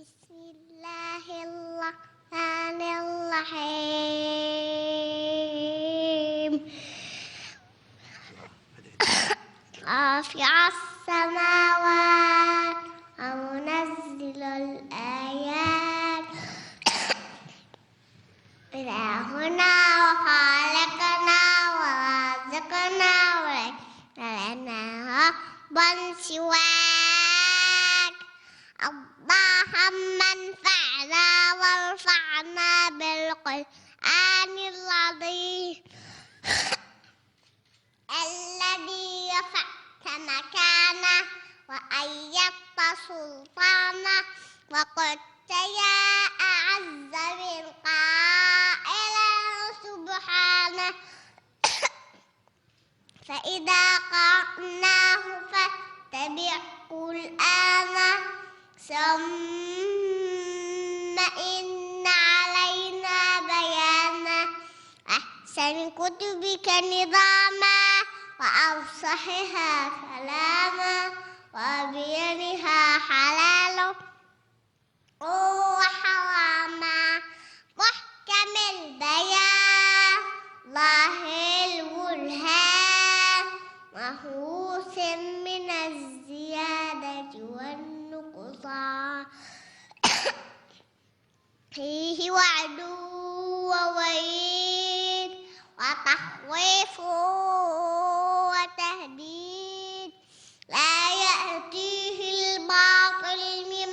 بسم الله الرحمن الرحيم رافع السماوات ومنزل الآيات إلهنا وخالقنا ورازقنا وليس لنا ربا سواك اللهم انفعنا وارفعنا بالقرآن العظيم الذي رفعت مكانه وأيدت سلطانه وقلت يا أعز من قائل سبحانه فإذا قرأناه فاتبع قرآنه ثم إن علينا بيانه أحسن كتبك نظاما وأفصحها كلاما وأبينها حلالا وحراما محكم البيان ظاهر البرهان مهووس من الزيادة والنقصان فيه وعد ووعيد وتخويف وتهديد لا يأتيه الباطل من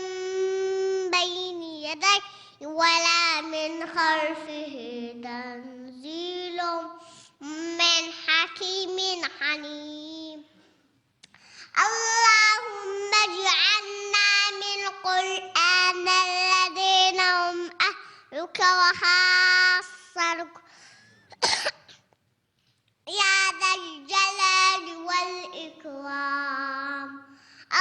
بين يديه ولا من خلفه تنزيل من حكيم حليم اللهم اجعلنا من القرآن الذين هم أهلك وخاصتك يا ذا الجلال والإكرام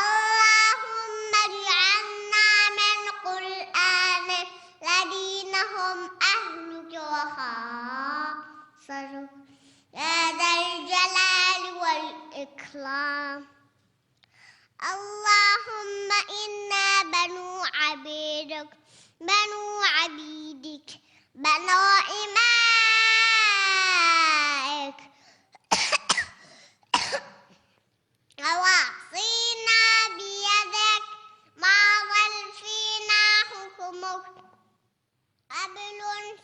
اللهم اجعلنا من القرآن الذين هم أهلك وخاصتك يا ذا الجلال والإكرام اللهم إنا بنو عبيدك بنو إمائك نواصينا بيدك ماض فينا حكمك عدل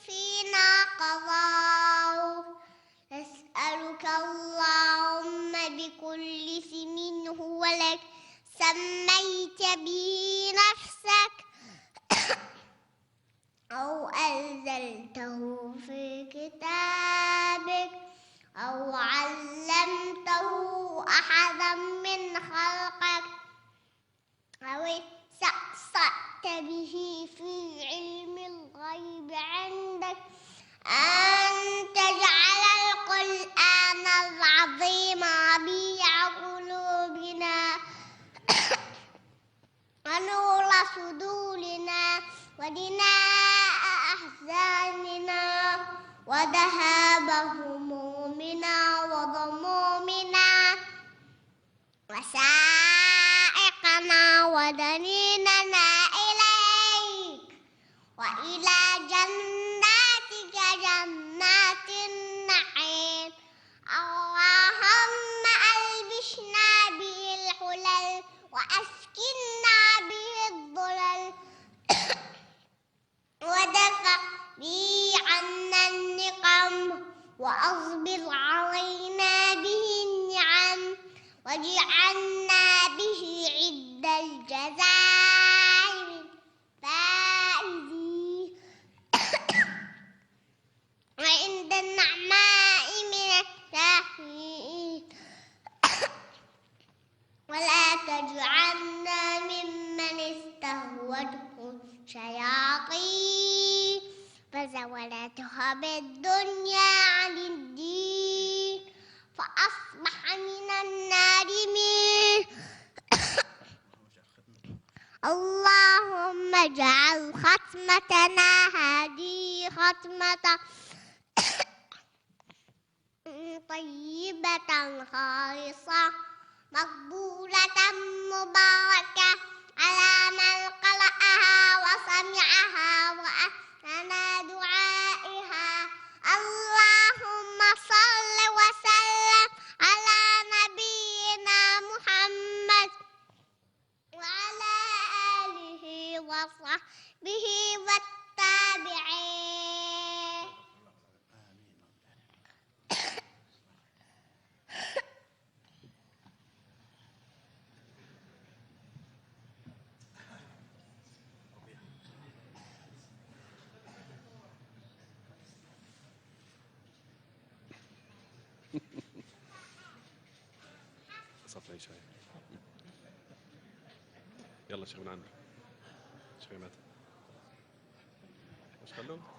فينا قضاؤك نسألك اللهم بكل اسم هو لك سميت به نفسك أو أنزلته في كتابك أو علمته أحدا من خلقك أو استأثرت به في علم الغيب عندك أن تجعل القرآن العظيم ربيع قلوبنا ونور صدورنا ودناء أحزاننا وذهاب همومنا وضمومنا وسائقنا ودنيننا إليك وإلى جناتك جنات النعيم اللهم ألبسنا به الحلل وأسكننا به الظلل ودفع به عنا النقم وأصبر علينا به النعم واجعلنا به عد الجزاء فائزين وعند النعماء من الشاكرين ولا تجعلنا ممن استهوته الشياطين فزولتها بالدنيا عن الدين فأصبح من النادمين اللهم اجعل ختمتنا هذه ختمة طيبة خالصة مقبولة مباركة على من قرأها وسمعها وأحسن دعائها. اللهم صل وسلم على نبينا محمد وعلى آله وصحبه والتابعين. صفي شوي. يلا شيخ من عندك. شيخ مات. ايش خلوه؟